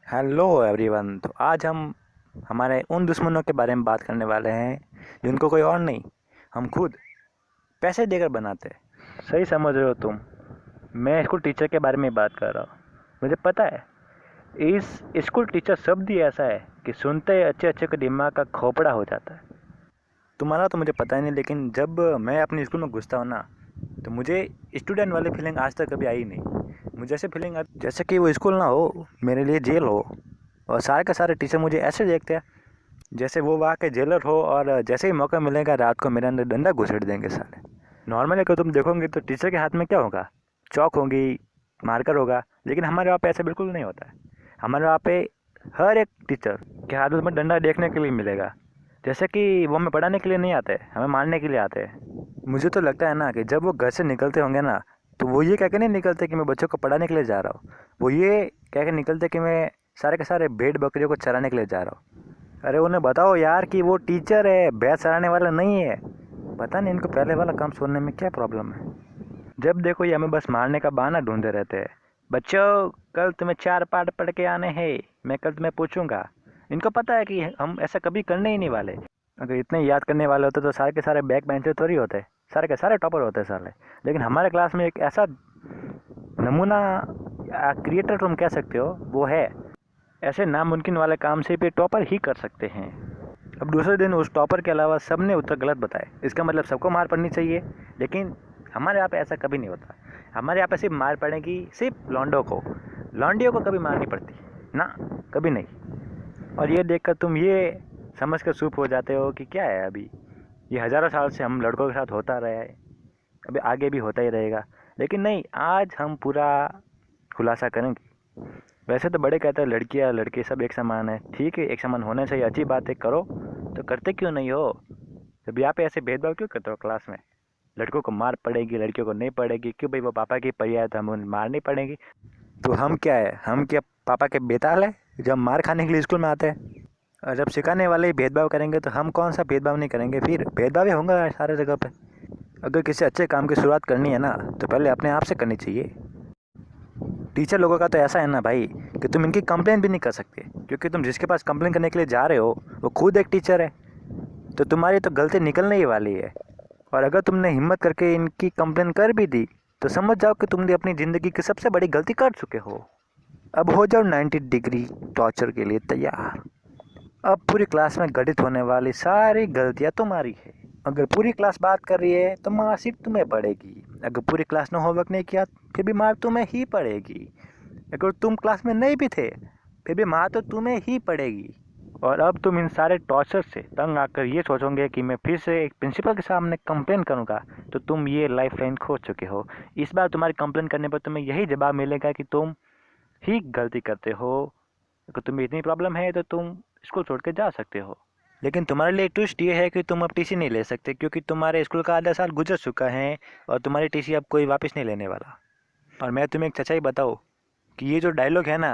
Hello everyone. तो आज हम हमारे उन दुश्मनों के बारे में बात करने वाले हैं जिनको कोई और नहीं, हम खुद पैसे देकर बनाते हैं। सही समझ रहे हो तुम। मैं स्कूल टीचर के बारे में बात कर रहा हूँ। मुझे पता है इस स्कूल टीचर शब्द ही ऐसा है कि सुनते ही अच्छे अच्छे के दिमाग का खोपड़ा हो जाता है। तुम्हारा तो मुझे पता ही नहीं, लेकिन जब मैं अपने स्कूल में घुसता हूँ ना, तो मुझे स्टूडेंट वाली फीलिंग आज तक कभी आई नहीं। मुझे ऐसे फीलिंग जैसे कि वो स्कूल ना हो, मेरे लिए जेल हो। और सारे के सारे टीचर मुझे ऐसे देखते हैं जैसे वो वहाँ के जेलर हो, और जैसे ही मौका मिलेगा रात को मेरे अंदर डंडा घुसेड़ देंगे साले। नॉर्मली अगर तुम देखोगे तो टीचर के हाथ में क्या होगा? चौक होगी, मार्कर होगा। लेकिन हमारे वहाँ पे ऐसा बिल्कुल नहीं होता है। हमारे वहाँ पे हर एक टीचर के हाथ में डंडा देखने के लिए मिलेगा। जैसे कि वो हमें पढ़ाने के लिए नहीं आते, हमें मारने के लिए आते हैं। मुझे तो लगता है ना कि जब वो घर से निकलते होंगे ना, तो वो ये कह के नहीं निकलते कि मैं बच्चों को पढ़ाने के लिए जा रहा हूँ। वो ये कह के निकलते कि मैं सारे के सारे भेड़ बकरियों को चराने के लिए जा रहा हूँ। अरे उन्हें बताओ यार कि वो टीचर है, भैंस चराने वाला नहीं है। पता नहीं इनको पहले वाला काम सुनने में क्या प्रॉब्लम है। जब देखो ये हमें बस मारने का बहाना ढूंढते रहते हैं। बच्चों, कल तुम्हें 4 पाठ पढ़ के आने हैं, मैं कल तुम्हें पूछूंगा। इनको पता है कि हम ऐसा कभी करने ही नहीं वाले। अगर इतने याद करने वाले होते तो सारे के सारे बैक बेंचर थोड़ी होते, सारे के सारे टॉपर होते साले। लेकिन हमारे क्लास में एक ऐसा नमूना क्रिएटर तुम कह सकते हो वो है। ऐसे नामुमकिन वाले काम से भी टॉपर ही कर सकते हैं। अब दूसरे दिन उस टॉपर के अलावा सब ने उत्तर गलत बताए। इसका मतलब सबको मार पड़नी चाहिए, लेकिन हमारे यहाँ पे ऐसा कभी नहीं होता। हमारे यहाँ पे सिर्फ मार पड़ेगी सिर्फ लौंडों को। लौंडियों को कभी मार नहीं पड़ती ना, कभी नहीं। और ये देखकर तुम ये समझ कर चुप हो जाते हो कि क्या है, अभी ये हज़ारों साल से हम लड़कों के साथ होता रहा है, अभी आगे भी होता ही रहेगा। लेकिन नहीं, आज हम पूरा खुलासा करेंगे। वैसे तो बड़े कहते हैं लड़कियां लड़के सब एक समान है। ठीक है, एक समान होना चाहिए, अच्छी बात है, करो। तो करते क्यों नहीं हो? जब यहाँ पे ऐसे भेदभाव क्यों करते हो क्लास में? लड़कों को मार पड़ेगी, लड़कियों को नहीं पड़ेगी। क्यों भाई? वो पापा की परिया है तो हमें मार नहीं पड़ेगी। तो हम क्या है, हम क्या पापा के बेताल है जब मार खाने के लिए स्कूल में आते हैं? और जब सिखाने वाले ही भेदभाव करेंगे तो हम कौन सा भेदभाव नहीं करेंगे? फिर भेदभाव ही होगा सारे जगह पे। अगर किसी अच्छे काम की शुरुआत करनी है ना, तो पहले अपने आप से करनी चाहिए। टीचर लोगों का तो ऐसा है ना भाई कि तुम इनकी कंप्लेन भी नहीं कर सकते, क्योंकि तुम जिसके पास कंप्लेन करने के लिए जा रहे हो वो खुद एक टीचर है। तो तुम्हारी तो गलती निकलने ही वाली है। और अगर तुमने हिम्मत करके इनकी कंप्लेन कर भी दी तो समझ जाओ कि तुमने अपनी ज़िंदगी की सबसे बड़ी गलती कर चुके हो। अब हो जाओ 90 डिग्री टॉर्चर के लिए तैयार। अब पूरी क्लास में घटित होने वाली सारी गलतियाँ तुम्हारी है। अगर पूरी क्लास बात कर रही है तो मार सिर्फ तुम्हें पड़ेगी। अगर पूरी क्लास ने होमवर्क नहीं किया फिर भी मार तुम्हें ही पड़ेगी। अगर तुम क्लास में नहीं भी थे फिर भी मार तो तुम्हें ही पड़ेगी। और अब तुम इन सारे टॉर्चर से तंग आकर ये सोचोगे कि मैं फिर से एक प्रिंसिपल के सामने कंप्लेन करूंगा, तो तुम ये लाइफ लाइन खो चुके हो। इस बार तुम्हारी कंप्लेन करने पर तुम्हें यही जवाब मिलेगा कि तुम ही गलती करते हो। अगर तुम्हें इतनी प्रॉब्लम है तो तुम स्कूल छोड़ के जा सकते हो। लेकिन तुम्हारे लिए ट्विस्ट ये है कि तुम अब टीसी नहीं ले सकते, क्योंकि तुम्हारे स्कूल का आधा साल गुजर चुका है और तुम्हारी टीसी अब कोई वापस नहीं लेने वाला। और मैं तुम्हें एक सच्चाई बताऊँ कि ये जो डायलॉग है ना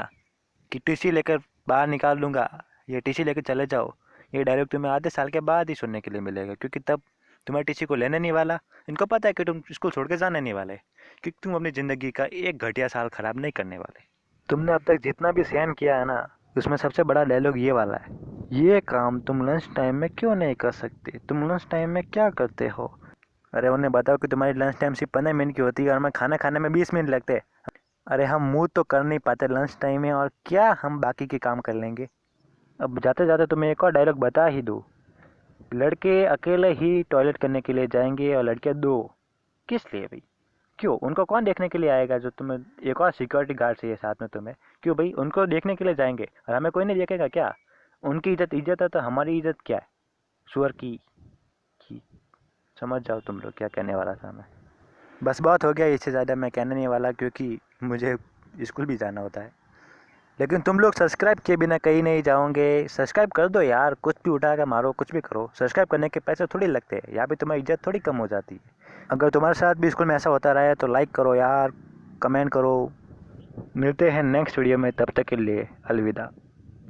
कि टीसी लेकर बाहर निकाल दूंगा या टीसी लेकर चले जाओ, ये डायलॉग तुम्हें आधे साल के बाद ही सुनने के लिए मिलेगा, क्योंकि तब तुम्हारे टीसी को लेने नहीं वाला। इनको पता है कि तुम स्कूल छोड़ के जाने नहीं वाले, क्योंकि तुम अपनी ज़िंदगी का एक घटिया साल ख़राब नहीं करने वाले। तुमने अब तक जितना भी सहन किया है ना, उसमें सबसे बड़ा डायलॉग ये वाला है, ये काम तुम लंच टाइम में क्यों नहीं कर सकते? तुम लंच टाइम में क्या करते हो? अरे उन्हें बताओ कि तुम्हारी लंच टाइम सिर्फ 15 मिनट की होती है और हमें खाना खाने में 20 मिनट लगते हैं। अरे हम मूव तो कर नहीं पाते लंच टाइम में, और क्या हम बाकी के काम कर लेंगे? अब जाते जाते तुम्हें एक और डायलॉग बता ही दूँ। लड़के अकेले ही टॉयलेट करने के लिए जाएंगे और लड़कियां दो। किस लिए भाई? क्यों? उनको कौन देखने के लिए आएगा? जो तुम्हें एक और सिक्योरिटी गार्ड चाहिए साथ में तुम्हें, क्यों भाई? उनको देखने के लिए जाएंगे और हमें कोई नहीं देखेगा क्या? उनकी इज्जत इज्जत है तो हमारी इज्जत क्या है? सुअर की समझ जाओ तुम लोग क्या कहने वाला था मैं। बस बहुत हो गया, इससे ज़्यादा मैं कहने नहीं वाला, क्योंकि मुझे स्कूल भी जाना होता है। लेकिन तुम लोग सब्सक्राइब किए बिना कहीं नहीं जाओगे। सब्सक्राइब कर दो यार, कुछ भी उठा कर मारो, कुछ भी करो। सब्सक्राइब करने के पैसे थोड़ी लगते हैं, यहाँ पे तुम्हारी इज्जत थोड़ी कम हो जाती है। अगर तुम्हारे साथ भी स्कूल में ऐसा होता रहा है तो लाइक करो यार, कमेंट करो। मिलते हैं नेक्स्ट वीडियो में, तब तक के लिए अलविदा।